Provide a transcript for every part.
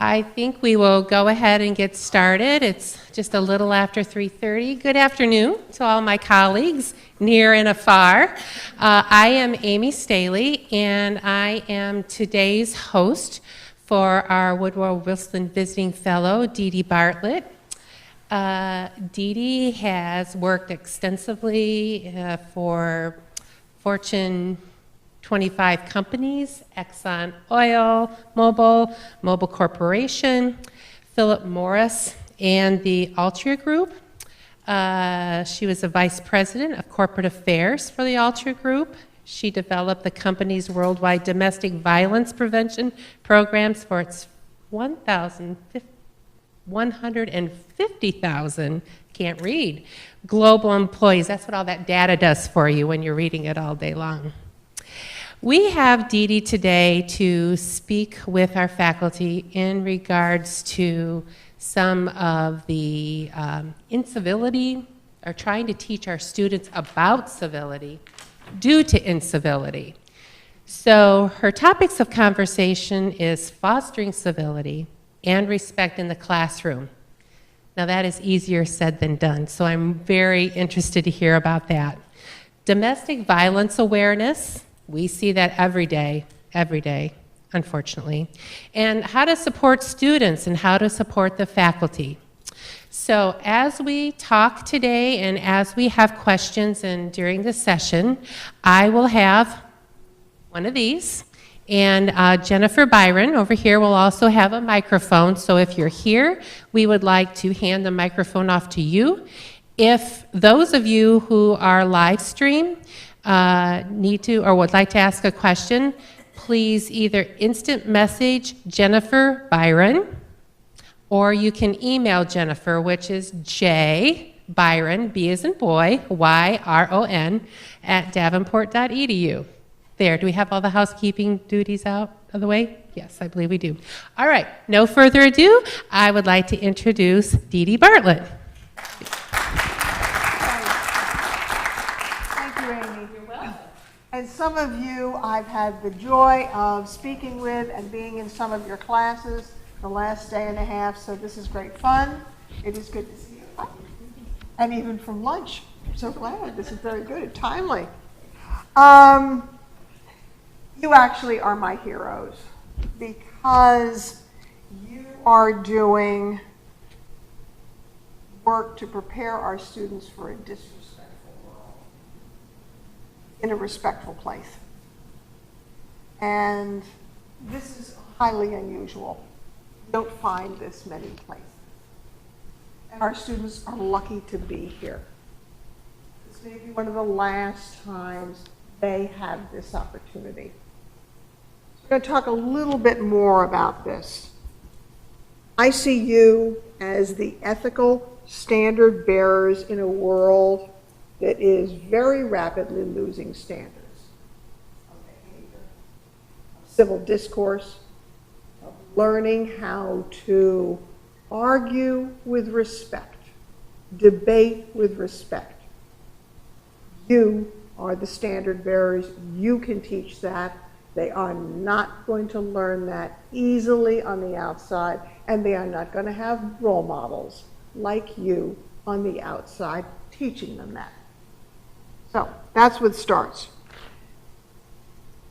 I think we will go ahead and get started. It's just a little after 3:30. Good afternoon to all my colleagues, near and afar. I am Amy Staley, and I am today's host for our Woodrow Wilson Visiting Fellow, Dede Bartlett. Dede has worked extensively for Fortune 25 companies, ExxonMobil, Mobil Corporation, Philip Morris, and the Altria Group. She was a vice president of corporate affairs for the Altria Group. She developed the company's worldwide domestic violence prevention programs for its 150,000, can't read, global employees. That's what all that data does for you when you're reading it all day long. We have Dede today to speak with our faculty in regards to some of the incivility, or trying to teach our students about civility due to incivility. So her topics of conversation is fostering civility and respect in the classroom. Now that is easier said than done, so I'm very interested to hear about that. Domestic violence awareness, we see that every day, unfortunately. And how to support students and how to support the faculty. So as we talk today and as we have questions and during the session, I will have one of these. And Jennifer Byron over here will also have a microphone. So if you're here, we would like to hand the microphone off to you. If those of you who are live stream need to or would like to ask a question, please either instant message Jennifer Byron, or you can email Jennifer, which is jbyron, B as in boy, Y-R-O-N, at davenport.edu. There, do we have all the housekeeping duties out of the way? Yes, I believe we do. All right, no further ado, I would like to introduce Dede Bartlett. And some of you I've had the joy of speaking with and being in some of your classes the last day and a half, so this is great fun. It is good to see you. And even from lunch. I'm so glad. This is very good, timely. You actually are my heroes because you are doing work to prepare our students for a disrespectful world in a respectful place. And this is highly unusual. You don't find this many places. And our students are lucky to be here. This may be one of the last times they have this opportunity. So we're going to talk a little bit more about this. I see you as the ethical standard bearers in a world that is very rapidly losing standards of behavior, of civil discourse, of learning how to argue with respect, debate with respect. You are the standard bearers. You can teach that. They are not going to learn that easily on the outside, and they are not going to have role models like you on the outside teaching them that. So that's what starts.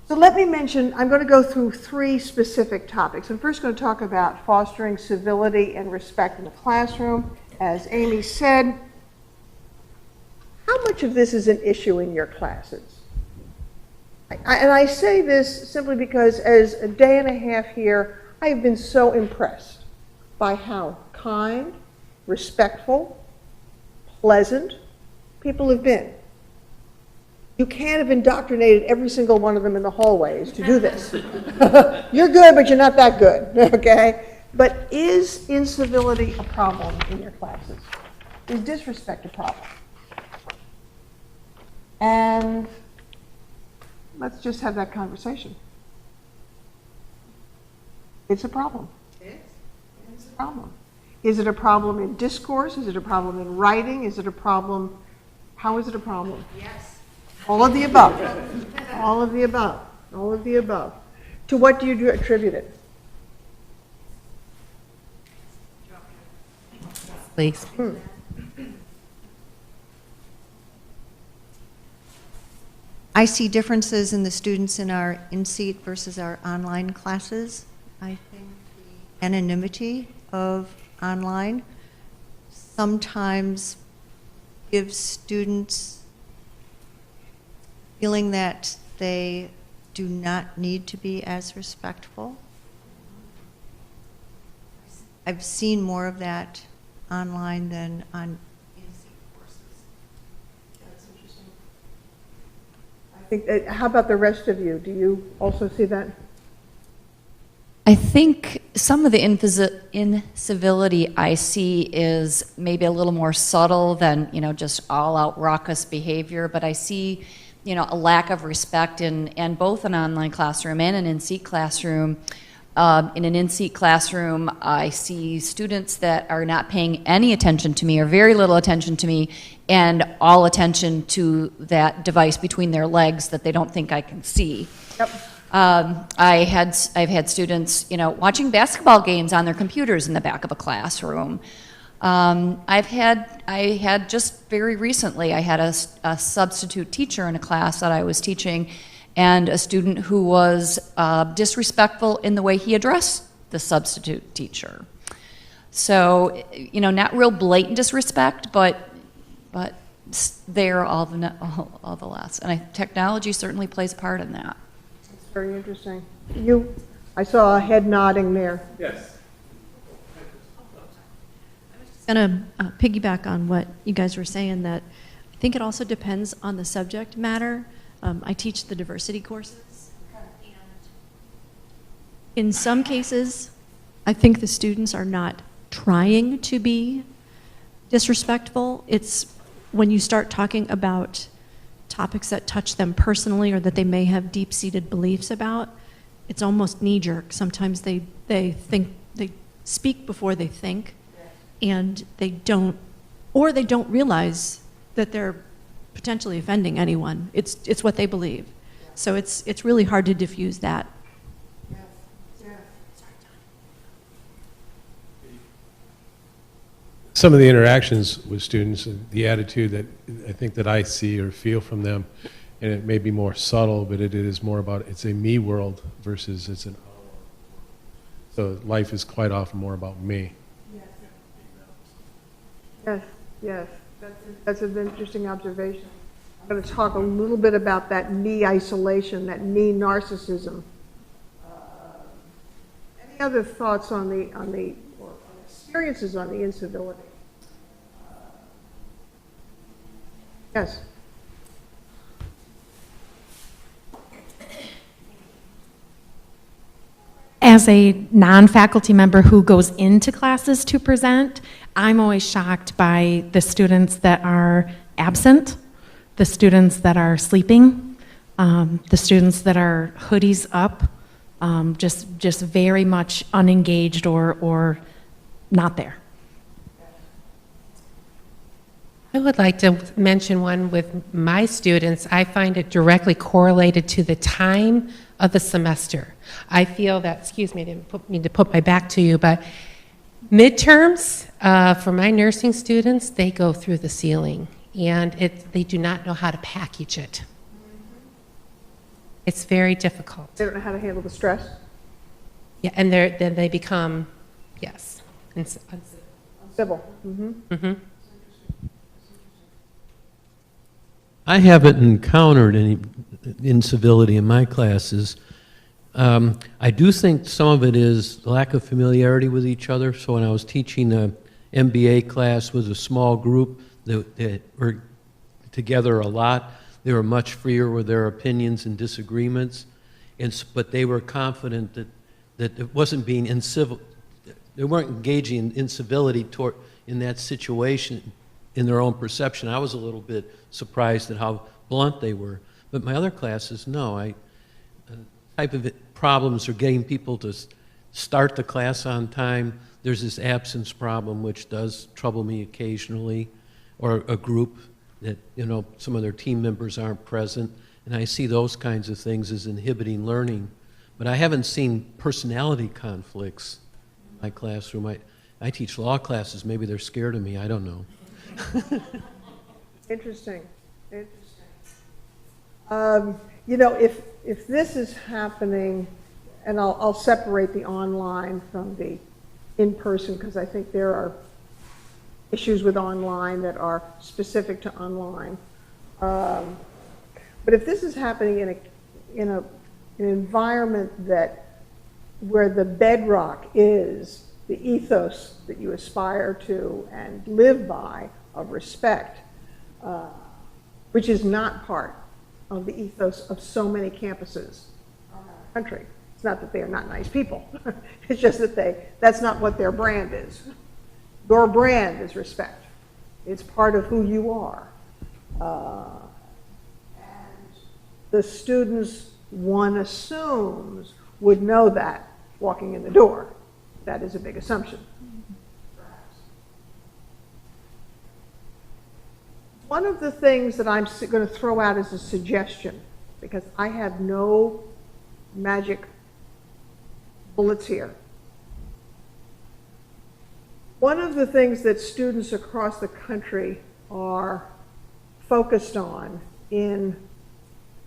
So let me mention, I'm going to go through three specific topics. I'm first going to talk about fostering civility and respect in the classroom. As Amy said, how much of this is an issue in your classes? And I say this simply because as a day and a half here, I have been so impressed by how kind, respectful, pleasant people have been. You can't have indoctrinated every single one of them in the hallways to do this. You're good, but you're not that good, okay? But is incivility a problem in your classes? Is disrespect a problem? And let's just have that conversation. It's a problem. It's a problem. Is it a problem in discourse? Is it a problem in writing? Is it a problem? How is it a problem? Yes. All of the above. All of the above. All of the above. To what do you attribute it? please. I see differences in the students in our in-seat versus our online classes. I think the anonymity of online sometimes gives students feeling that they do not need to be as respectful. I've seen more of that online than on in-seat courses. That's interesting. I think, how about the rest of you? Do you also see that? I think some of the incivility I see is maybe a little more subtle than, just all-out raucous behavior, but I see, a lack of respect in both an online classroom and an in-seat classroom. In an in-seat classroom, I see students that are not paying any attention to me or very little attention to me and all attention to that device between their legs that they don't think I can see. Yep. I've had students, watching basketball games on their computers in the back of a classroom. I had just very recently, I had a substitute teacher in a class that I was teaching, and a student who was disrespectful in the way he addressed the substitute teacher. So, not real blatant disrespect, but there all the less. And technology certainly plays a part in that. That's very interesting. I saw a head nodding there. Yes. Going to piggyback on what you guys were saying, that I think it also depends on the subject matter. I teach the diversity courses, and in some cases, I think the students are not trying to be disrespectful. It's when you start talking about topics that touch them personally or that they may have deep-seated beliefs about, it's almost knee-jerk. Sometimes they speak before they think, and they don't realize that they're potentially offending anyone. It's what they believe. So it's really hard to diffuse that. Yes. Yes. Some of the interactions with students, the attitude that I think that I see or feel from them, and it may be more subtle, but it is more about it's a me world versus it's an our world. So life is quite often more about me. Yes, yes. That's an interesting observation. I'm going to talk a little bit about that me isolation, that me narcissism. Any other thoughts on or experiences on the incivility? Yes. As a non-faculty member who goes into classes to present, I'm always shocked by the students that are absent, the students that are sleeping, the students that are hoodies up, just very much unengaged or not there. I would like to mention one with my students. I find it directly correlated to the time of the semester. I feel that, excuse me, I didn't mean to put my back to you, but midterms, for my nursing students, they go through the ceiling, and they do not know how to package it. It's very difficult. They don't know how to handle the stress. Yeah, and then they become, yes, Uncivil. Mm-hmm. mm-hmm. I haven't encountered any incivility in my classes. I do think some of it is lack of familiarity with each other. So when I was teaching a MBA class with a small group that were together a lot, they were much freer with their opinions and disagreements, but they were confident that it wasn't being incivil. They weren't engaging in incivility in that situation in their own perception. I was a little bit surprised at how blunt they were. But my other classes, no. Type of problems are getting people to start the class on time. There's this absence problem, which does trouble me occasionally, or a group that, some of their team members aren't present. And I see those kinds of things as inhibiting learning. But I haven't seen personality conflicts in my classroom. I teach law classes, maybe they're scared of me, I don't know. Interesting, interesting. You know, if this is happening, and I'll separate the online from the in-person, because I think there are issues with online that are specific to online. But if this is happening in an environment where the bedrock is the ethos that you aspire to and live by of respect, which is not part of the ethos of so many campuses around the country. It's not that they are not nice people. It's just that that's not what their brand is. Your brand is respect. It's part of who you are. And the students, one assumes, would know that walking in the door. That is a big assumption, perhaps. One of the things that I'm going to throw out as a suggestion, because I have no magic bullets here. One of the things that students across the country are focused on in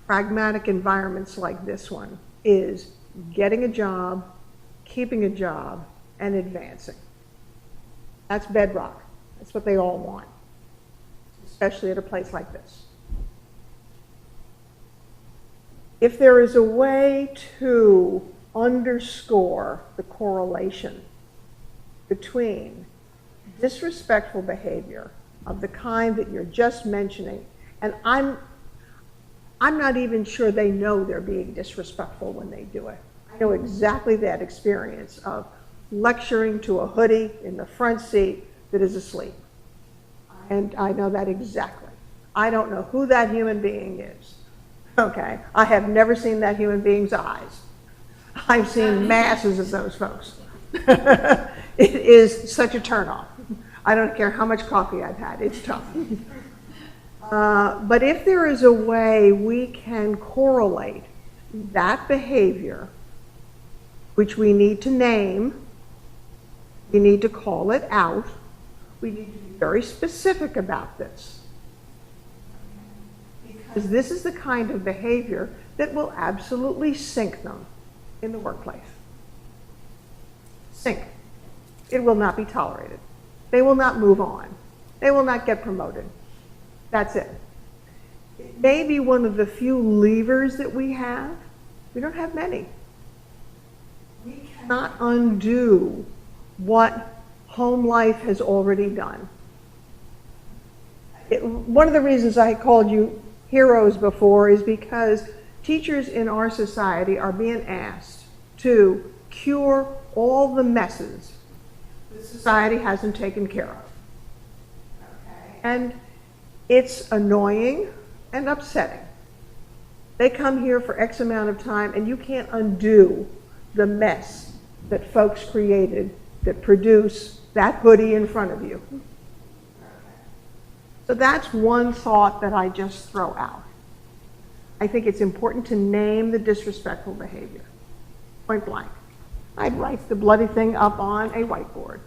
pragmatic environments like this one is getting a job, keeping a job, and advancing. That's bedrock. That's what they all want, especially at a place like this. If there is a way to underscore the correlation between disrespectful behavior of the kind that you're just mentioning, and I'm not even sure they know they're being disrespectful when they do it. I know exactly that experience of lecturing to a hoodie in the front seat that is asleep. And I know that exactly. I don't know who that human being is. Okay, I have never seen that human being's eyes. I've seen masses of those folks. It is such a turnoff. I don't care how much coffee I've had, it's tough. But if there is a way we can correlate that behavior, which we need to name, we need to call it out, we need to be very specific about this. Because this is the kind of behavior that will absolutely sink them in the workplace. Sink. It will not be tolerated. They will not move on. They will not get promoted. That's it. It may be one of the few levers that we have. We don't have many. We cannot undo what home life has already done. One of the reasons I called you heroes before is because teachers in our society are being asked to cure all the messes that society hasn't taken care of. Okay. And it's annoying and upsetting. They come here for X amount of time and you can't undo the mess that folks created that produce that hoodie in front of you. So that's one thought that I just throw out. I think it's important to name the disrespectful behavior, point blank. I'd write the bloody thing up on a whiteboard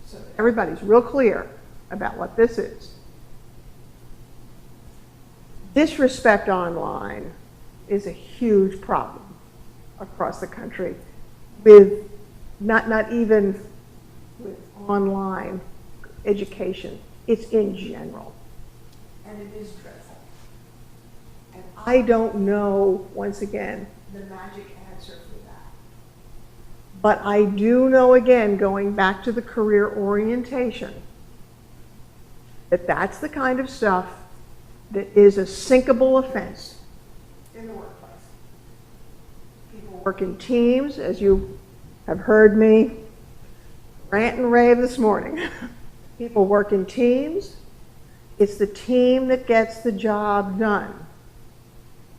so everybody's real clear about what this is. Disrespect online is a huge problem across the country with not even with online education. It's in general, and it is dreadful. And I don't know, once again, the magic answer for that. But I do know, again, going back to the career orientation, that that's the kind of stuff that is a sinkable offense in the workplace. People work in teams, as you have heard me rant and rave this morning. People work in teams. It's the team that gets the job done.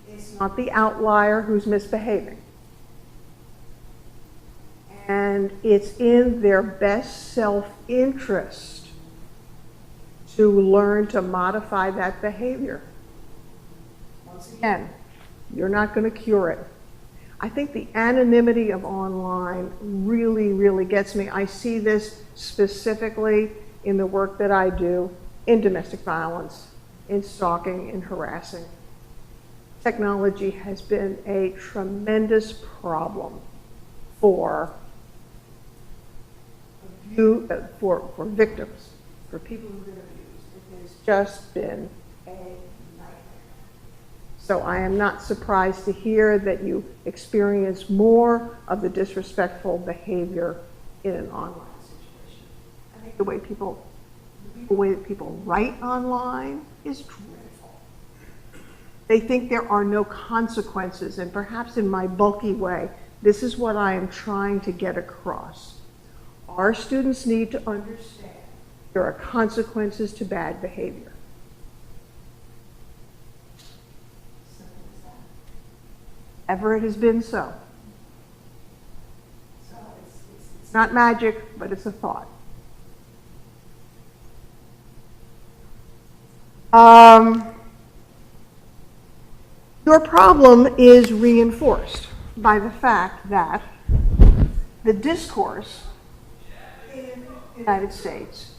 It's not the outlier who's misbehaving. And it's in their best self-interest to learn to modify that behavior. Once again, you're not going to cure it. I think the anonymity of online really, really gets me. I see this specifically in the work that I do in domestic violence, in stalking, in harassing. Technology has been a tremendous problem for victims, for people who've been abused. It has just been a nightmare. So I am not surprised to hear that you experience more of the disrespectful behavior in an online situation. I think the way that people write online is dreadful. They think there are no consequences, and perhaps in my bulky way, this is what I am trying to get across. Our students need to understand there are consequences to bad behavior. Ever it has been so. So it's not magic, but it's a thought. Your problem is reinforced by the fact that the discourse in the United States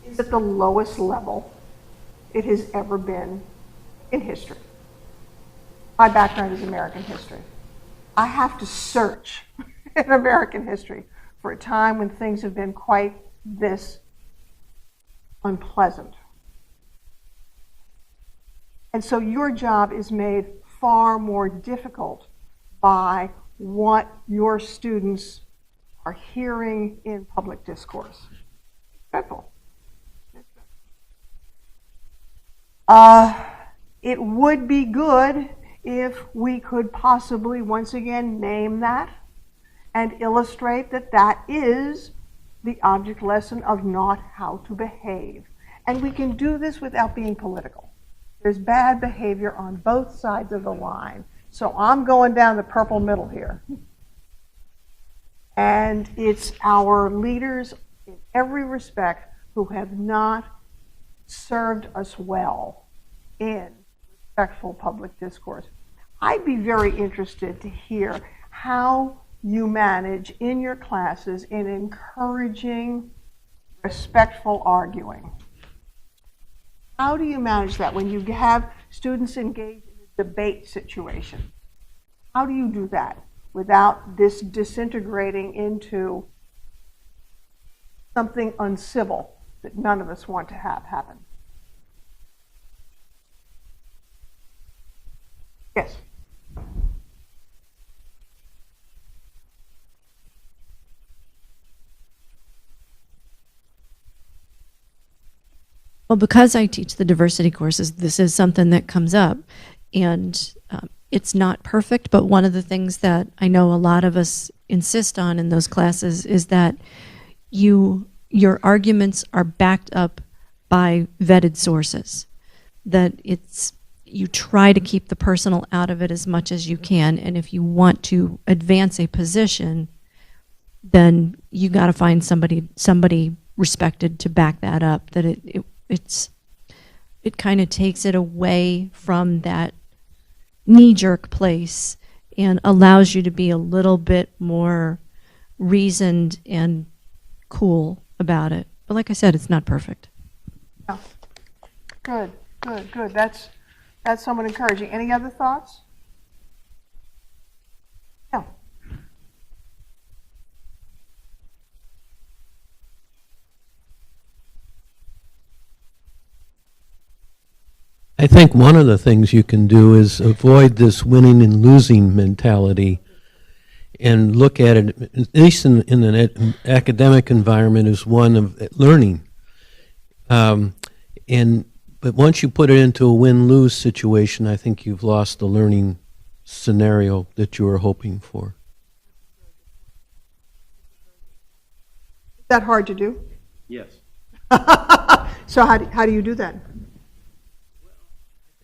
is at the lowest level it has ever been in history. My background is American history. I have to search in American history for a time when things have been quite this unpleasant. And so your job is made far more difficult by what your students are hearing in public discourse. Dreadful. It would be good if we could possibly once again name that and illustrate that that is the object lesson of not how to behave. And we can do this without being political. There's bad behavior on both sides of the line. So I'm going down the purple middle here. And it's our leaders in every respect who have not served us well in respectful public discourse. I'd be very interested to hear how you manage in your classes in encouraging respectful arguing. How do you manage that when you have students engaged in a debate situation? How do you do that without this disintegrating into something uncivil that none of us want to have happen? Yes. Well, because I teach the diversity courses, this is something that comes up, and it's not perfect, but one of the things that I know a lot of us insist on in those classes is that your arguments are backed up by vetted sources, that you try to keep the personal out of it as much as you can, and if you want to advance a position, then you got to find somebody respected to back that up, that it kind of takes it away from that knee-jerk place and allows you to be a little bit more reasoned and cool about it. But like I said, it's not perfect. Yeah. Good. That's somewhat encouraging. Any other thoughts? Yeah. I think one of the things you can do is avoid this winning and losing mentality and look at it, at least in an academic environment, as one of learning. But once you put it into a win-lose situation, I think you've lost the learning scenario that you were hoping for. Is that hard to do? Yes. So how do you do that? I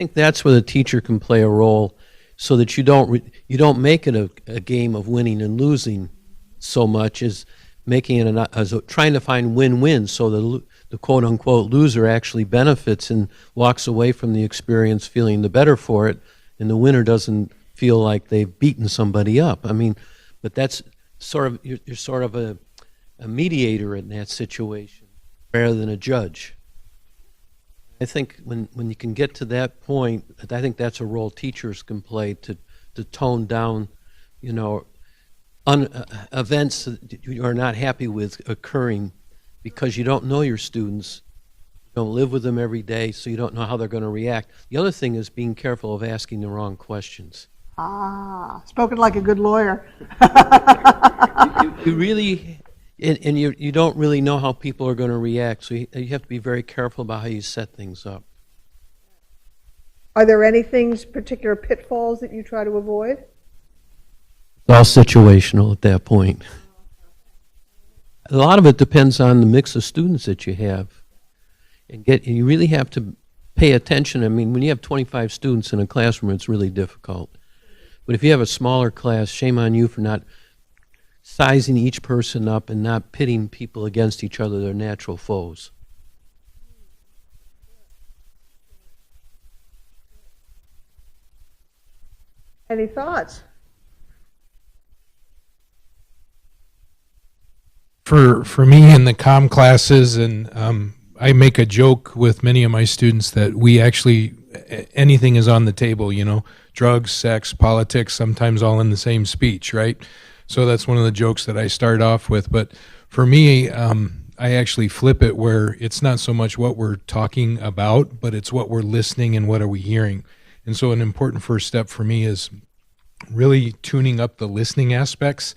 think that's where the teacher can play a role, so that you don't make it a game of winning and losing so much as making it as trying to find win-win, so the quote-unquote loser actually benefits and walks away from the experience feeling the better for it, and the winner doesn't feel like they've beaten somebody up. I mean, but that's sort of, you're sort of a mediator in that situation rather than a judge. I think when you can get to that point, I think that's a role teachers can play to tone down, you know, events that you are not happy with occurring because you don't know your students, you don't live with them every day, so you don't know how they're going to react. The other thing is being careful of asking the wrong questions. Ah, spoken like a good lawyer. You really, and you don't really know how people are going to react, so you have to be very careful about how you set things up. Are there any things, particular pitfalls that you try to avoid? It's all situational at that point. A lot of it depends on the mix of students that you have. And you really have to pay attention. I mean, when you have 25 students in a classroom, it's really difficult. But if you have a smaller class, shame on you for not sizing each person up and not pitting people against each other, their natural foes. Any thoughts? For me in the comm classes, and I make a joke with many of my students that we actually, anything is on the table, you know, drugs, sex, politics, sometimes all in the same speech, right? So that's one of the jokes that I start off with. But for me, I actually flip it where it's not so much what we're talking about, but it's what we're listening and what are we hearing. And so an important first step for me is really tuning up the listening aspects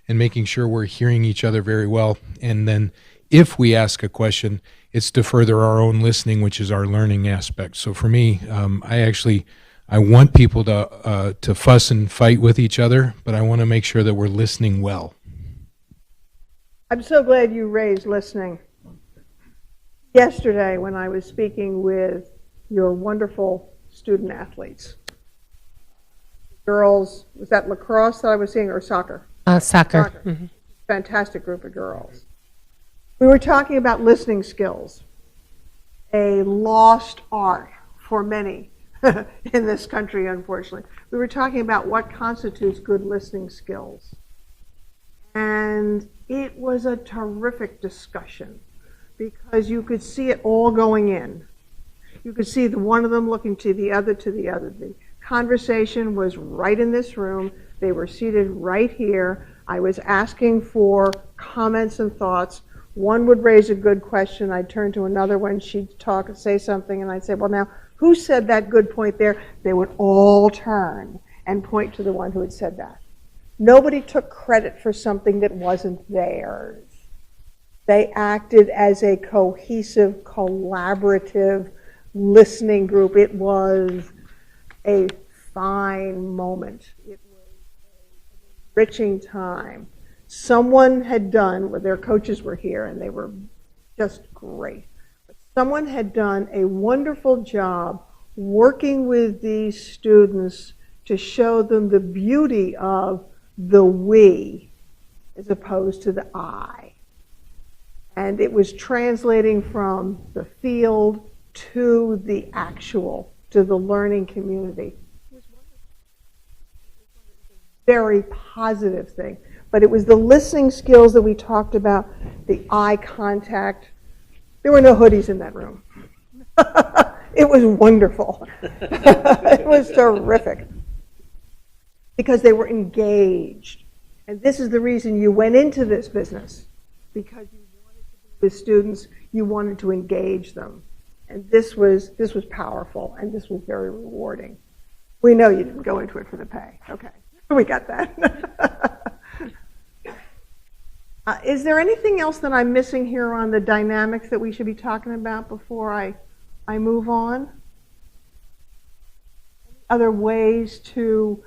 and making sure we're hearing each other very well. And then if we ask a question, it's to further our own listening, which is our learning aspect. So for me, I want people to fuss and fight with each other, but I want to make sure that we're listening well. I'm so glad you raised listening. Yesterday, when I was speaking with your wonderful student athletes, girls, was that lacrosse that I was seeing or soccer? Soccer. Mm-hmm. Fantastic group of girls. We were talking about listening skills, a lost art for many in this country, unfortunately. We were talking about what constitutes good listening skills. And it was a terrific discussion because you could see it all going in. You could see the one of them looking to the other, to the other. The conversation was right in this room. They were seated right here. I was asking for comments and thoughts. One would raise a good question. I'd turn to another one. She'd talk and say something, and I'd say, well, now, who said that good point there? They would all turn and point to the one who had said that. Nobody took credit for something that wasn't theirs. They acted as a cohesive, collaborative listening group. It was a fine moment. It was an enriching time. Someone had done, well, their coaches were here and they were just great. But someone had done a wonderful job working with these students to show them the beauty of the we as opposed to the I. And it was translating from the field to the actual, to the learning community. It was a very positive thing. But it was the listening skills that we talked about, the eye contact. There were no hoodies in that room. It was wonderful. It was terrific. Because they were engaged. And this is the reason you went into this business. Because you wanted to be with students, you wanted to engage them. And this was powerful, and this was very rewarding. We know you didn't go into it for the pay. Okay, we got that. Is there anything else that I'm missing here on the dynamics that we should be talking about before I move on? Other ways to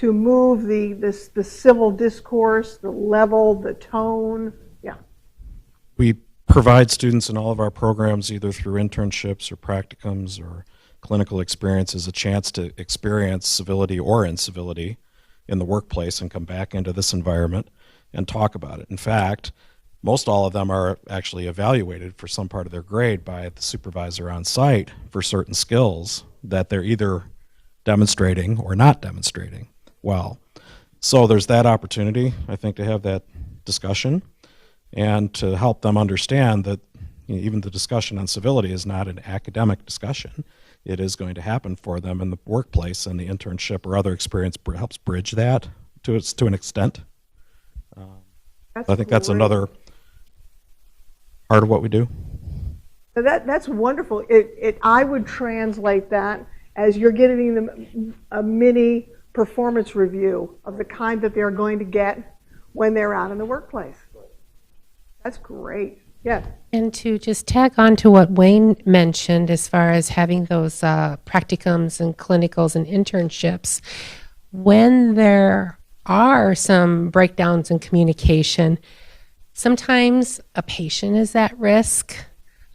move the civil discourse, the level, the tone? Yeah. We provide students in all of our programs, either through internships or practicums or clinical experiences, a chance to experience civility or incivility in the workplace and come back into this environment and talk about it. In fact, most all of them are actually evaluated for some part of their grade by the supervisor on site for certain skills that they're either demonstrating or not demonstrating well. So there's that opportunity, I think, to have that discussion and to help them understand that even the discussion on civility is not an academic discussion. It is going to happen for them in the workplace, and the internship or other experience helps bridge that to an extent. I think that's another part of what we do. So that's wonderful. I would translate that as you're giving them a mini performance review of the kind that they're going to get when they're out in the workplace. That's great. Yes. And to just tag on to what Wayne mentioned as far as having those practicums and clinicals and internships, when there are some breakdowns in communication, sometimes a patient is at risk.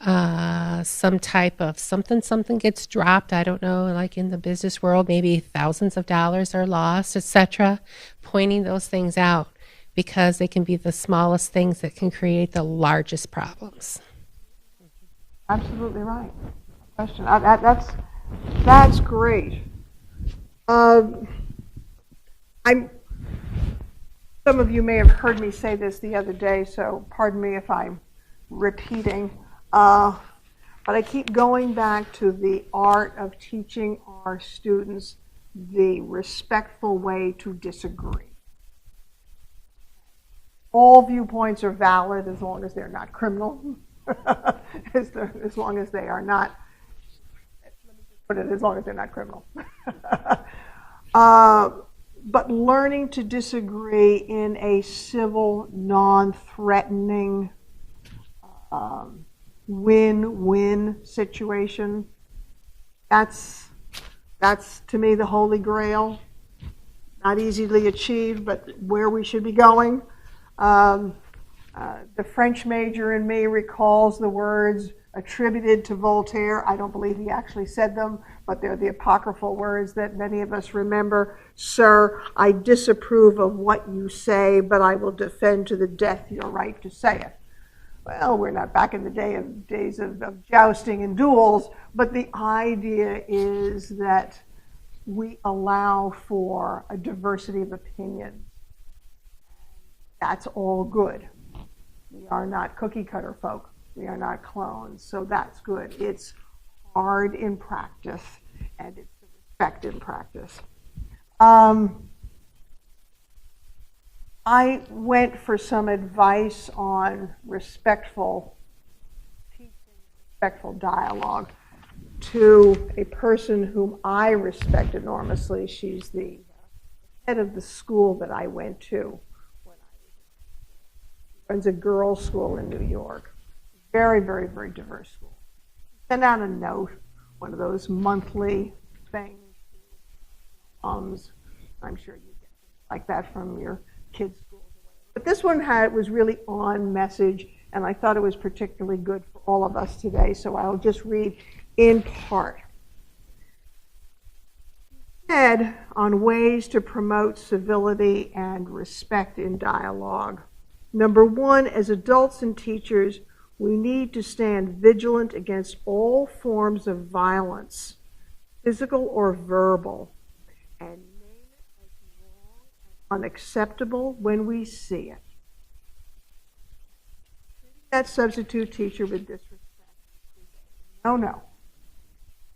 Some type of something gets dropped. I don't know, like in the business world, maybe thousands of dollars are lost, etc. Pointing those things out, because they can be the smallest things that can create the largest problems. Absolutely right. Question. That's great. Some of you may have heard me say this the other day, so pardon me if I'm repeating. But I keep going back to the art of teaching our students the respectful way to disagree. All viewpoints are valid as long as they're not criminal, as long as they are not, let me just put it, as long as they're not criminal. But learning to disagree in a civil, non-threatening, win-win situation, that's to me the holy grail. Not easily achieved, but where we should be going. The French major in me recalls the words attributed to Voltaire. I don't believe he actually said them, but they're the apocryphal words that many of us remember. Sir, I disapprove of what you say, but I will defend to the death your right to say it. Well, we're not back in the days of jousting and duels, but the idea is that we allow for a diversity of opinions. That's all good. We are not cookie cutter folk. We are not clones, so that's good. It's hard in practice, and it's the respect in practice. I went for some advice on respectful teaching, respectful dialogue to a person whom I respect enormously. She's the head of the school that I went to. Runs a girls' school in New York. Very, very, very diverse school. Send out a note, one of those monthly things. I'm sure you get things like that from your kids' schools. But this one was really on message, and I thought it was particularly good for all of us today, so I'll just read in part. Said on ways to promote civility and respect in dialogue. Number one, as adults and teachers, we need to stand vigilant against all forms of violence, physical or verbal, and name it as wrong and unacceptable when we see it. Treating that substitute teacher with disrespect. No.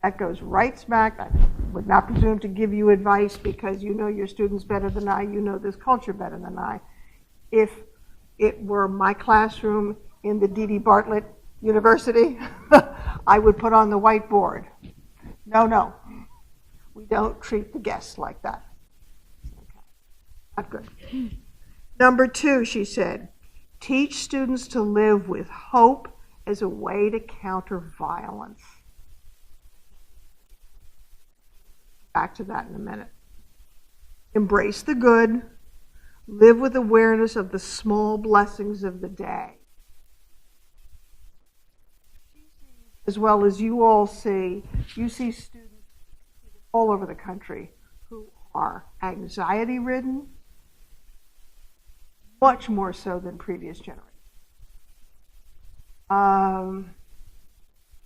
That goes right smack. I would not presume to give you advice because you know your students better than I, you know this culture better than I. If it were my classroom in the Dede Bartlett University, I would put on the whiteboard, no, we don't treat the guests like that. Okay. Not good. Number two, she said, teach students to live with hope as a way to counter violence. Back to that in a minute. Embrace the good. Live with awareness of the small blessings of the day. As well as you all see, you see students all over the country who are anxiety-ridden, much more so than previous generations.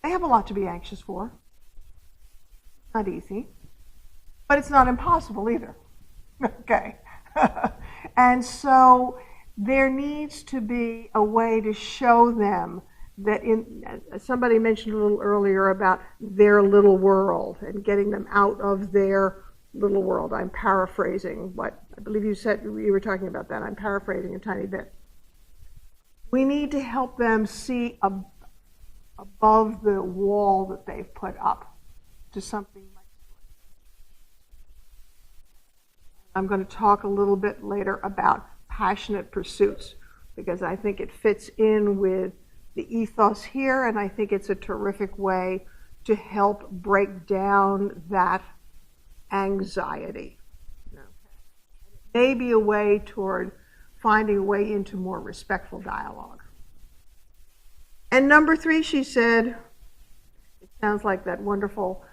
They have a lot to be anxious for. Not easy. but it's not impossible either. Okay. And so there needs to be a way to show them that somebody mentioned a little earlier about their little world and getting them out of their little world. I'm paraphrasing what I believe you said, you were talking about that. I'm paraphrasing a tiny bit. We need to help them see above the wall that they've put up to something much. I'm going to talk a little bit later about passionate pursuits because I think it fits in with the ethos here, and I think it's a terrific way to help break down that anxiety. Okay. It may be a way toward finding a way into more respectful dialogue. And number 3, she said, it sounds like that wonderful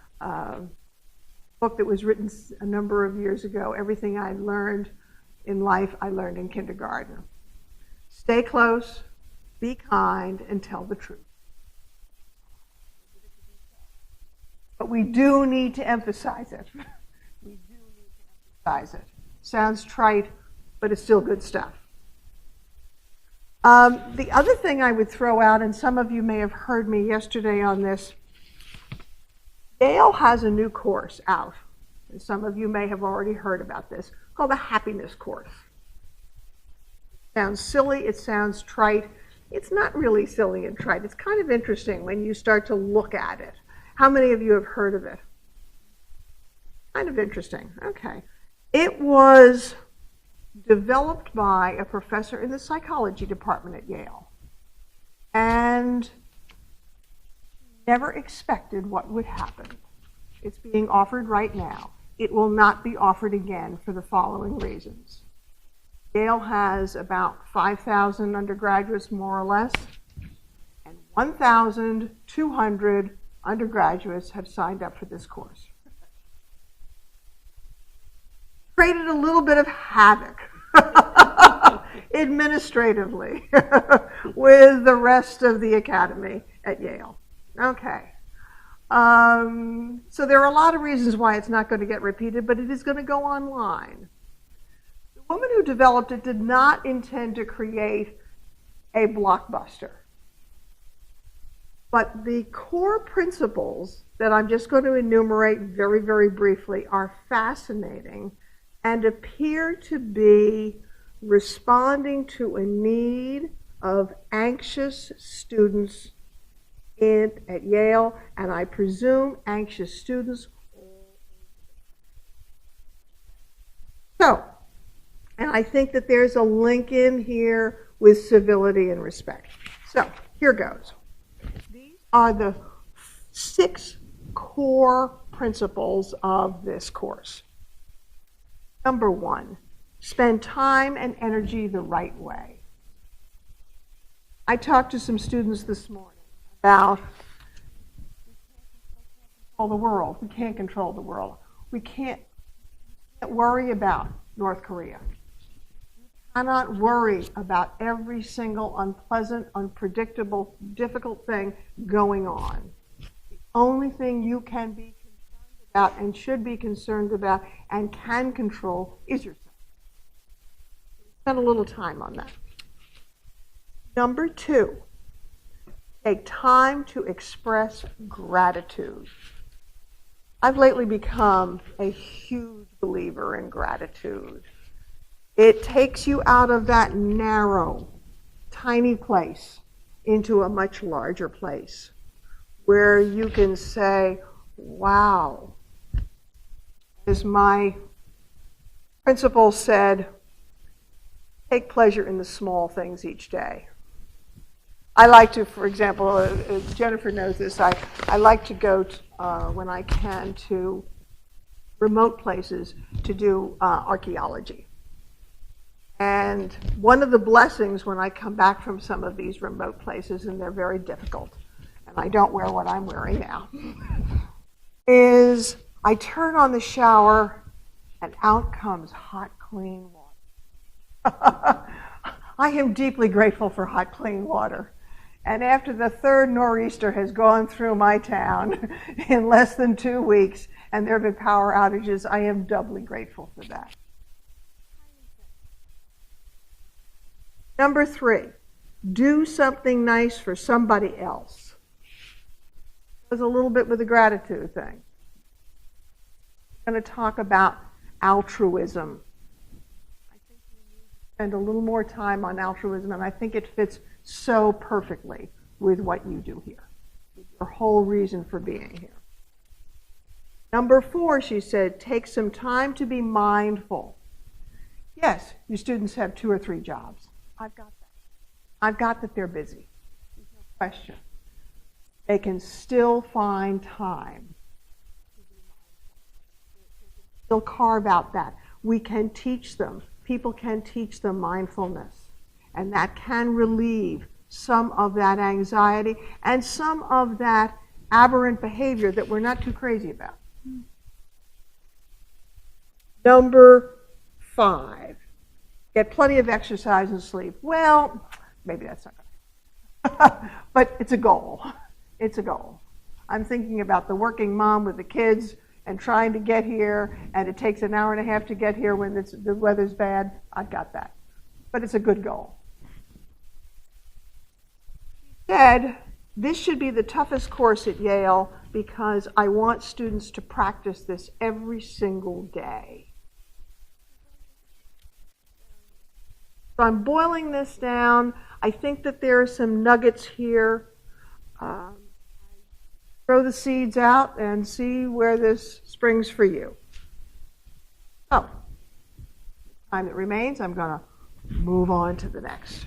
book that was written a number of years ago, Everything I Learned in Life, I Learned in Kindergarten. Stay close, be kind, and tell the truth. But we do need to emphasize it. We do need to emphasize it. Sounds trite, but it's still good stuff. The other thing I would throw out, and some of you may have heard me yesterday on this, Yale has a new course out, and some of you may have already heard about this, called the Happiness Course. It sounds silly, it sounds trite. It's not really silly and trite. It's kind of interesting when you start to look at it. How many of you have heard of it? Kind of interesting. Okay. It was developed by a professor in the psychology department at Yale. And never expected what would happen. It's being offered right now. It will not be offered again for the following reasons. Yale has about 5,000 undergraduates, more or less, and 1,200 undergraduates have signed up for this course. Created a little bit of havoc administratively with the rest of the academy at Yale. Okay. So there are a lot of reasons why it's not going to get repeated, but it is going to go online. The woman who developed it did not intend to create a blockbuster. But the core principles that I'm just going to enumerate very, very briefly are fascinating and appear to be responding to a need of anxious students at Yale, and I presume anxious students. So, and I think that there's a link in here with civility and respect. So, here goes. These are the 6 core principles of this course. Number 1, spend time and energy the right way. I talked to some students this morning about we can't control the world. We can't control the world. We can't worry about North Korea. We cannot worry about every single unpleasant, unpredictable, difficult thing going on. The only thing you can be concerned about and should be concerned about and can control is yourself. Spend a little time on that. Number 2, take time to express gratitude. I've lately become a huge believer in gratitude. It takes you out of that narrow, tiny place into a much larger place where you can say, wow. As my principal said, take pleasure in the small things each day. I like to, for example, Jennifer knows this, I like to go when I can to remote places to do archaeology. And one of the blessings when I come back from some of these remote places, and they're very difficult, and I don't wear what I'm wearing now, is I turn on the shower and out comes hot, clean water. I am deeply grateful for hot, clean water. And after the third nor'easter has gone through my town in less than 2 weeks, and there have been power outages, I am doubly grateful for that. Number 3, do something nice for somebody else. It was a little bit with the gratitude thing. I'm going to talk about altruism. I think we need to spend a little more time on altruism, and I think it fits so perfectly with what you do here, with your whole reason for being here. Number 4, she said, take some time to be mindful. Yes, your students have 2 or 3 jobs. I've got that. I've got that they're busy. There's no question. They can still find time to be mindful. They can still carve out that. We can teach them. People can teach them mindfulness. And that can relieve some of that anxiety and some of that aberrant behavior that we're not too crazy about. Number 5, get plenty of exercise and sleep. Well, maybe that's not going to but it's a goal. It's a goal. I'm thinking about the working mom with the kids and trying to get here, and it takes an hour and a half to get here when the weather's bad. I've got that. But it's a good goal. She said, this should be the toughest course at Yale because I want students to practice this every single day. So I'm boiling this down. I think that there are some nuggets here. Throw the seeds out and see where this springs for you. So, time that remains, I'm going to move on to the next.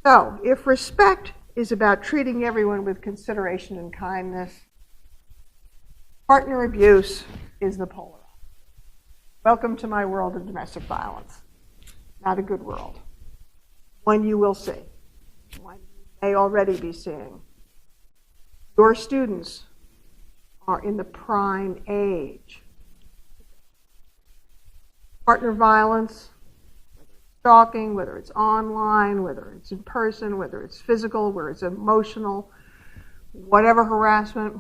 So, if respect is about treating everyone with consideration and kindness, partner abuse is the polar opposite. Welcome to my world of domestic violence. Not a good world. One you will see. One you may already be seeing. Your students are in the prime age. Partner violence, whether it's stalking, whether it's online, whether it's in person, whether it's physical, whether it's emotional, whatever harassment,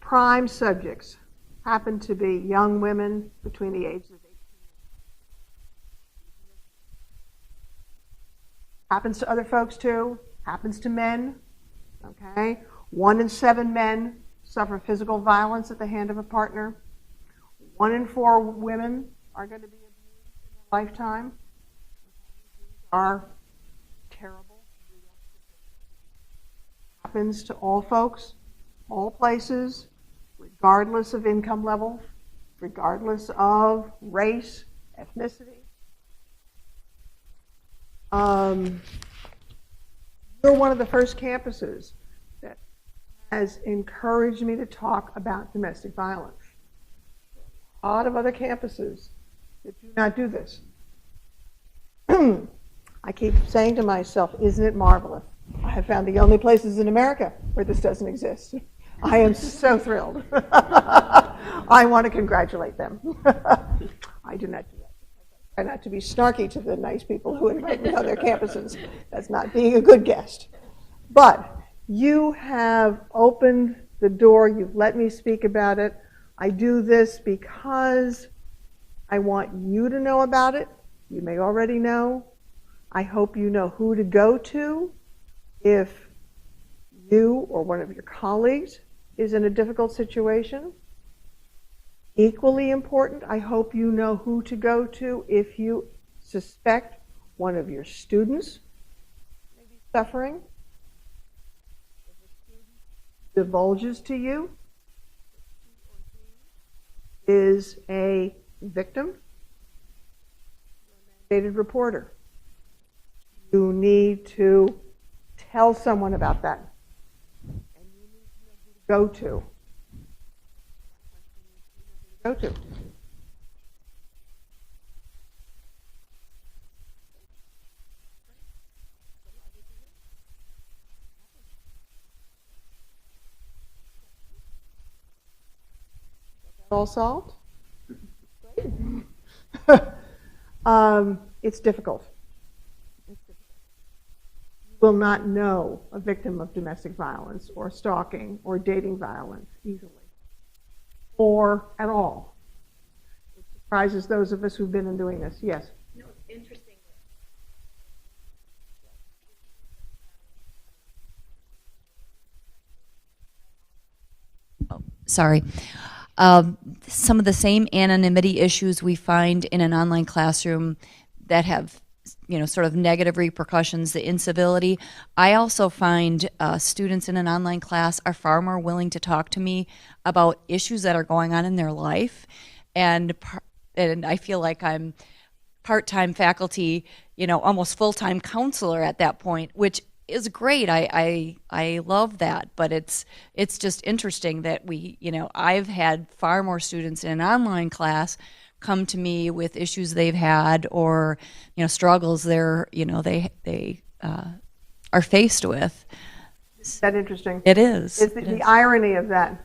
prime subjects happen to be young women between the ages of 18 and 20. Happens to other folks too, happens to men, okay? 1 in 7 men suffer physical violence at the hand of a partner. 1 in 4 women are going to be abused in their lifetime. These are terrible. Happens to all folks, all places, regardless of income level, regardless of race, ethnicity. You're one of the first campuses that has encouraged me to talk about domestic violence. A lot of other campuses that do not do this. I keep saying to myself, isn't it marvelous? I have found the only places in America where this doesn't exist. I am so thrilled. I want to congratulate them. I do not do that. I try not to be snarky to the nice people who invite me on their campuses. That's not being a good guest. But you have opened the door. You've let me speak about it. I do this because I want you to know about it. You may already know. I hope you know who to go to if you or one of your colleagues is in a difficult situation. Equally important, I hope you know who to go to if you suspect one of your students may be suffering. If a student divulges to you is a victim, you're a mandated reporter. You need to tell someone about that. And you need to know who to go to. Go to. All solved? It's difficult. It's difficult. You will not know a victim of domestic violence or stalking or dating violence easily or at all. It surprises those of us who've been in doing this. Yes? No, it's interesting. Sorry. Some of the same anonymity issues we find in an online classroom that have, sort of negative repercussions, the incivility. I also find students in an online class are far more willing to talk to me about issues that are going on in their life, and I feel like I'm part-time faculty, almost full-time counselor at that point, which is great. I love that, but it's just interesting that I've had far more students in an online class come to me with issues they've had or struggles they are faced with. Is that interesting? It is. It's the irony of that.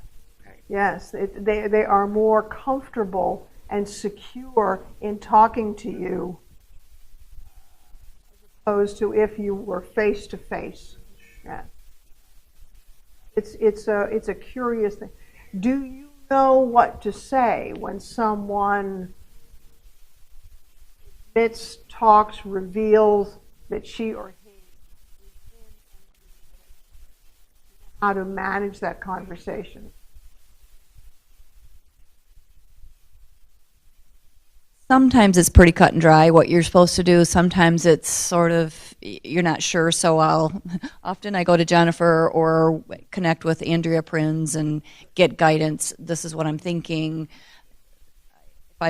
Yes, they are more comfortable and secure in talking to you opposed to if you were face to face. Yeah. It's a curious thing. Do you know what to say when someone admits, talks, reveals that she or he is in how to manage that conversation? Sometimes it's pretty cut and dry what you're supposed to do. Sometimes it's sort of, you're not sure, so often I go to Jennifer or connect with Andrea Prins and get guidance. This is what I'm thinking. If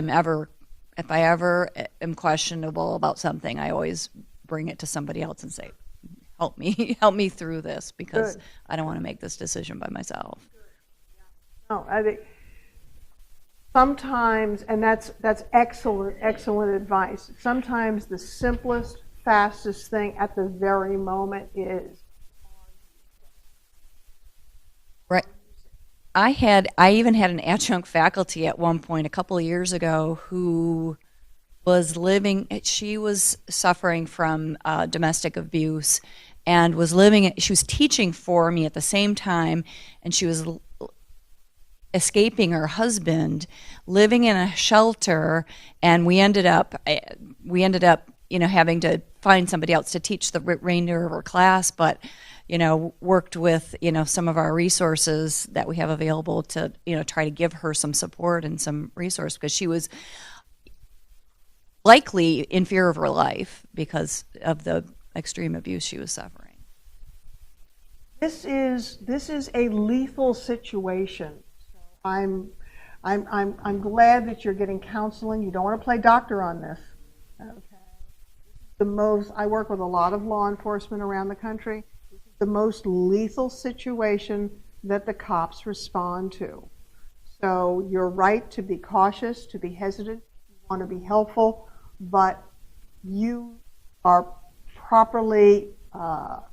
I ever am questionable about something, I always bring it to somebody else and say, help me through this, because Good. I don't want to make this decision by myself. No, I think sometimes, and that's excellent advice. Sometimes the simplest, fastest thing at the very moment is right. I even had an adjunct faculty at one point a couple of years ago who was she was suffering from domestic abuse and she was teaching for me at the same time, and she was escaping her husband, living in a shelter, and we ended up having to find somebody else to teach the remainder of her class, but worked with some of our resources that we have available to try to give her some support and some resource, because she was likely in fear of her life because of the extreme abuse she was suffering. this is a lethal situation. I'm glad that you're getting counseling. You don't want to play doctor on this. Okay. I work with a lot of law enforcement around the country. This is the most lethal situation that the cops respond to. So you're right to be cautious, to be hesitant. You want to be helpful, but you are properly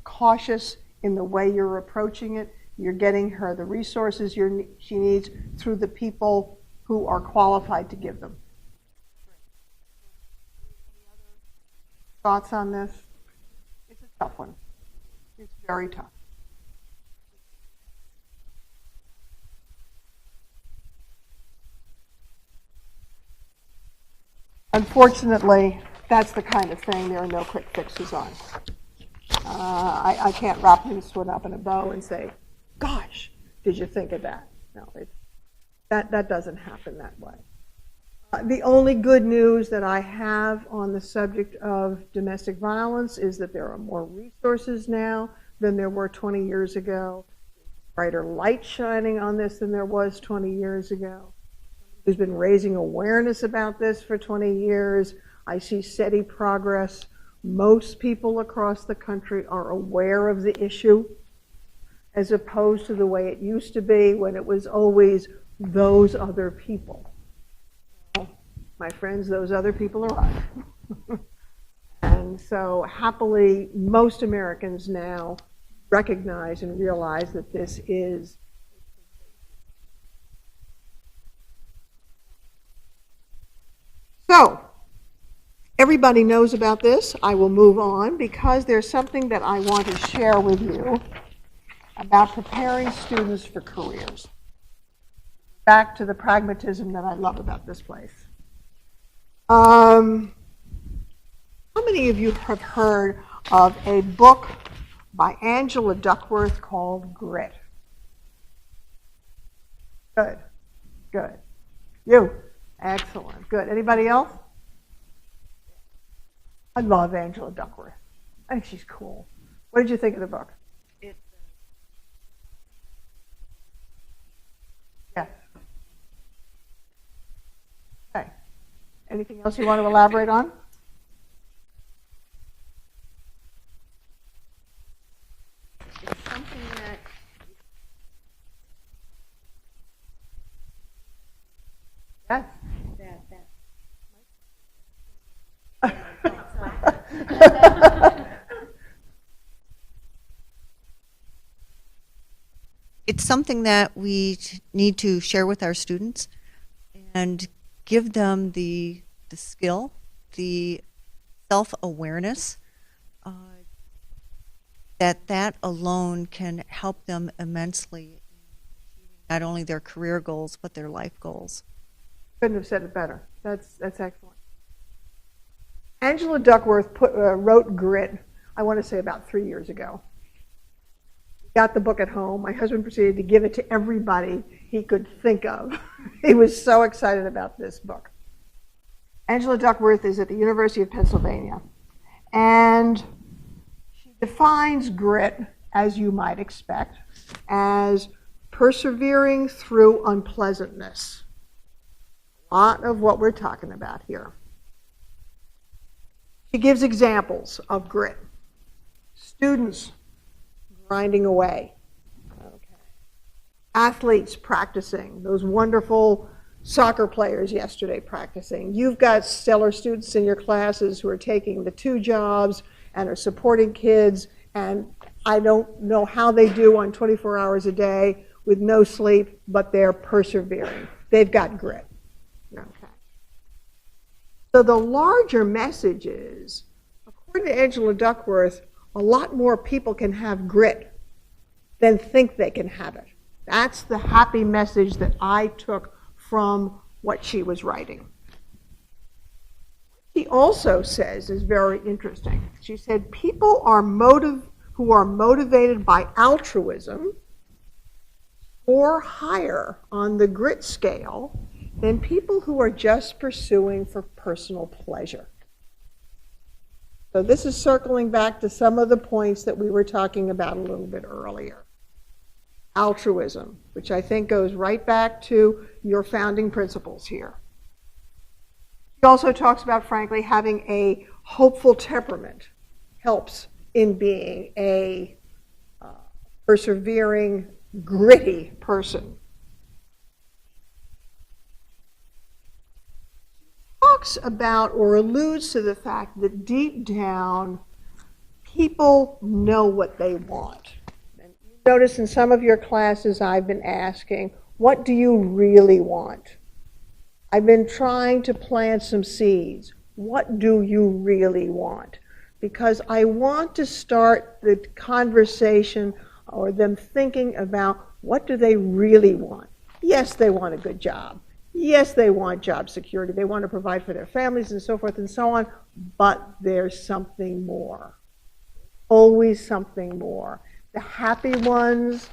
cautious in the way you're approaching it. You're getting her the resources she needs through the people who are qualified to give them. Any other thoughts on this? It's a tough one. It's very tough. Unfortunately, that's the kind of thing there are no quick fixes on. I can't wrap this one up in a bow and say, gosh, did you think of that? No, that doesn't happen that way. The only good news that I have on the subject of domestic violence is that there are more resources now than there were 20 years ago. Brighter light shining on this than there was 20 years ago. Who's been raising awareness about this for 20 years. I see steady progress. Most people across the country are aware of the issue, as opposed to the way it used to be when it was always those other people. My friends, those other people are us. And so happily, most Americans now recognize and realize that this is. So, Everybody knows about this. I will move on because there's something that I want to share with you about preparing students for careers. Back to the pragmatism that I love about this place. How many of you have heard of a book by Angela Duckworth called Grit? Good, good. You? Excellent, good. Anybody else? I love Angela Duckworth. I think she's cool. What did you think of the book? Yes. Okay. Anything else you want to elaborate on? It's something that Yes. it's something that we need to share with our students and give them the skill, the self-awareness, that alone can help them immensely in achieving not only their career goals, but their life goals. Couldn't have said it better. That's excellent. Angela Duckworth wrote Grit, I want to say about 3 years ago. Got the book at home. My husband proceeded to give it to everybody he could think of. He was so excited about this book. Angela Duckworth is at the University of Pennsylvania, and she defines grit, as you might expect, as persevering through unpleasantness. A lot of what we're talking about here. She gives examples of grit. Students grinding away. Okay. Athletes practicing, those wonderful soccer players yesterday practicing. You've got stellar students in your classes who are taking the 2 jobs and are supporting kids, and I don't know how they do on 24 hours a day with no sleep, but they're persevering. They've got grit. Okay. So the larger message is, according to Angela Duckworth, a lot more people can have grit than think they can have it. That's the happy message that I took from what she was writing. She also says is very interesting. She said people who are motivated by altruism or higher on the grit scale than people who are just pursuing for personal pleasure. So this is circling back to some of the points that we were talking about a little bit earlier. Altruism, which I think goes right back to your founding principles here. She also talks about, frankly, having a hopeful temperament helps in being a persevering, gritty person. Talks about or alludes to the fact that deep down, people know what they want. And you notice in some of your classes I've been asking, what do you really want? I've been trying to plant some seeds. What do you really want? Because I want to start the conversation or them thinking about what do they really want. Yes, they want a good job. Yes, they want job security. They want to provide for their families and so forth and so on, but there's something more. Always something more. The happy ones,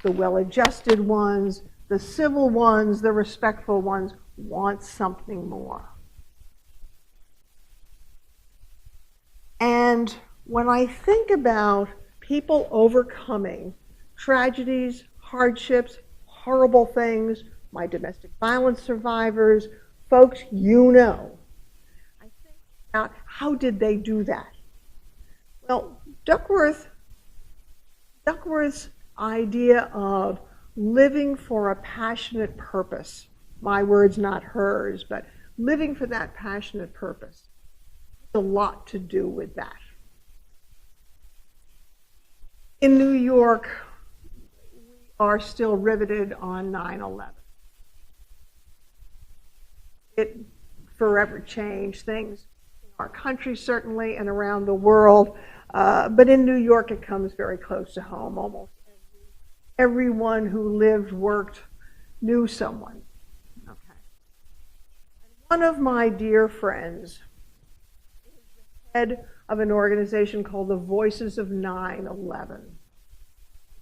the well-adjusted ones, the civil ones, the respectful ones want something more. And when I think about people overcoming tragedies, hardships, horrible things, my domestic violence survivors, folks you know, I think about how did they do that? Well, Duckworth's idea of living for a passionate purpose, my words, not hers, but living for that passionate purpose, has a lot to do with that. In New York, we are still riveted on 9/11. It forever changed things our country certainly and around the world, but in New York it comes very close to home. Almost everyone who lived, worked, knew someone. Okay. One of my dear friends is the head of an organization called the Voices of 9/11.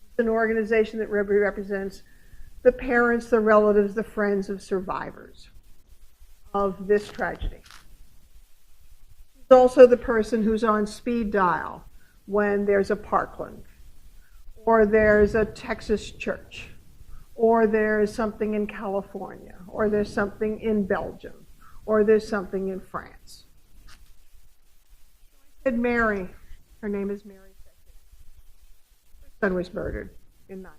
It's an organization that represents the parents, the relatives, the friends of survivors of this tragedy. He's also the person who's on speed dial when there's a Parkland, or there's a Texas church, or there's something in California, or there's something in Belgium, or there's something in France. I said, Mary, her name is Mary, her son was murdered in 9/11.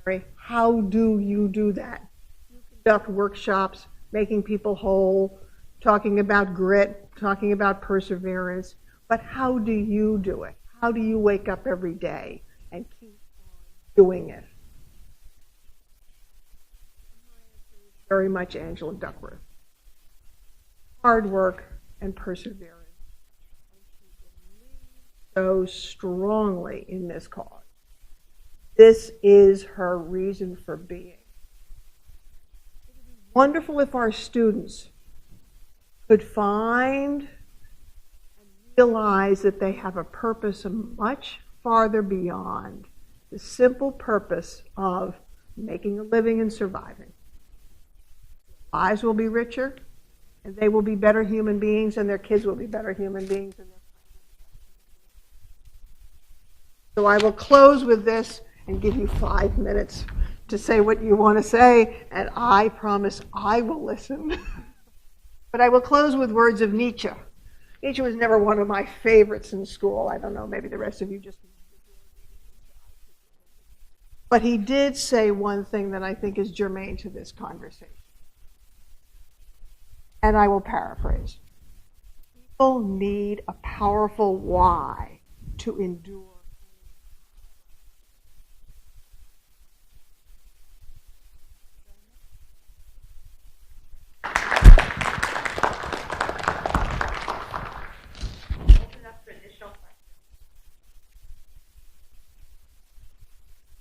Mary, how do you do that? You conduct workshops, making people whole, talking about grit, talking about perseverance, but how do you do it? How do you wake up every day and keep on doing it? Very much Angela Duckworth. Hard work and perseverance. And she believes so strongly in this cause. This is her reason for being. It would be wonderful if our students could find and realize that they have a purpose much farther beyond the simple purpose of making a living and surviving. Their lives will be richer, and they will be better human beings, and their kids will be better human beings. And so I will close with this and give you 5 minutes to say what you want to say, and I promise I will listen. But I will close with words of Nietzsche. Nietzsche was never one of my favorites in school. I don't know, maybe the rest of you just... But he did say one thing that I think is germane to this conversation. And I will paraphrase. People need a powerful why to endure.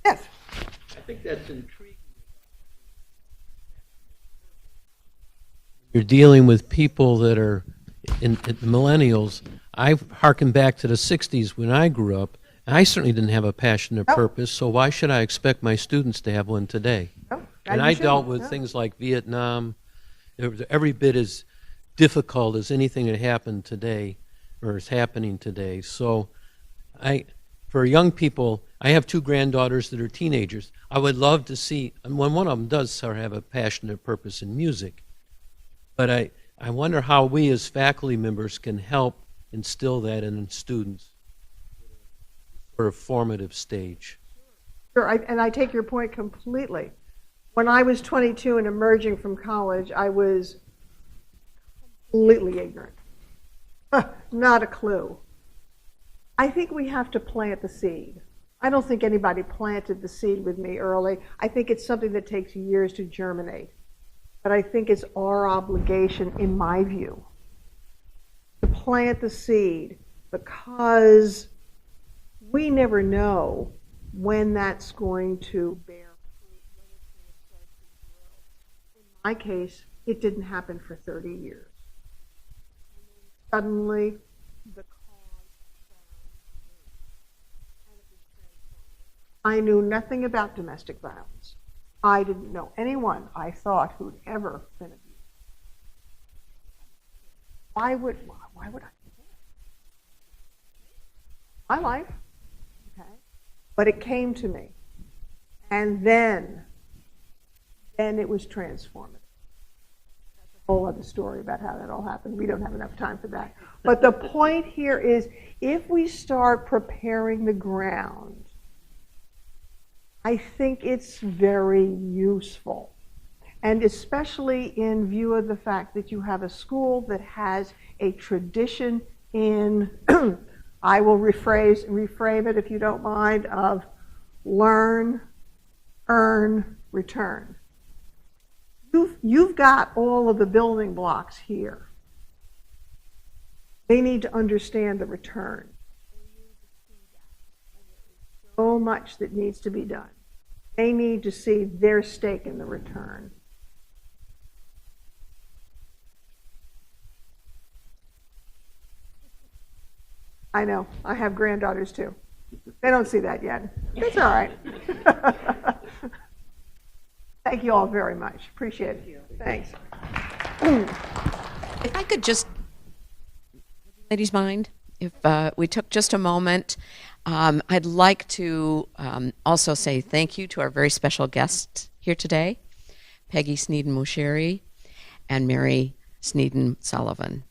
Yes. I think that's intriguing. You're dealing with people that are in millennials. I harken back to the 60s when I grew up. I certainly didn't have a passion or purpose, so why should I expect my students to have one today? And I dealt with things like Vietnam. It was every bit as difficult as anything that happened today or is happening today. So for young people, I have 2 granddaughters that are teenagers. I would love to see, and when one of them does sort of have a passion or purpose in music, but I wonder how we as faculty members can help instill that in students at a sort of formative stage. Sure, and I take your point completely. When I was 22 and emerging from college, I was completely ignorant. Not a clue. I think we have to plant the seed. I don't think anybody planted the seed with me early. I think it's something that takes years to germinate. But I think it's our obligation, in my view, to plant the seed, because we never know when that's going to bear fruit, when it's going to start to grow. In my case, it didn't happen for 30 years. And then suddenly, the cause found me, and it was transformative. I knew nothing about domestic violence. I didn't know anyone I thought who'd ever been abused. Why would I care? My life, okay? But it came to me. And then it was transformative. That's a whole other story about how that all happened. We don't have enough time for that. But the point here is, if we start preparing the ground, I think it's very useful, and especially in view of the fact that you have a school that has a tradition in, I will reframe it if you don't mind, of learn, earn, return. You've got all of the building blocks here. They need to understand the return. So much that needs to be done. They need to see their stake in the return. I know, I have granddaughters too. They don't see that yet. It's all right. Thank you all very much. Appreciate it. Thanks. If I could just, ladies mind, if we took just a moment, I'd like to also say thank you to our very special guests here today, Peggy Sneeden-Mosheri and Mary Sneeden-Sullivan.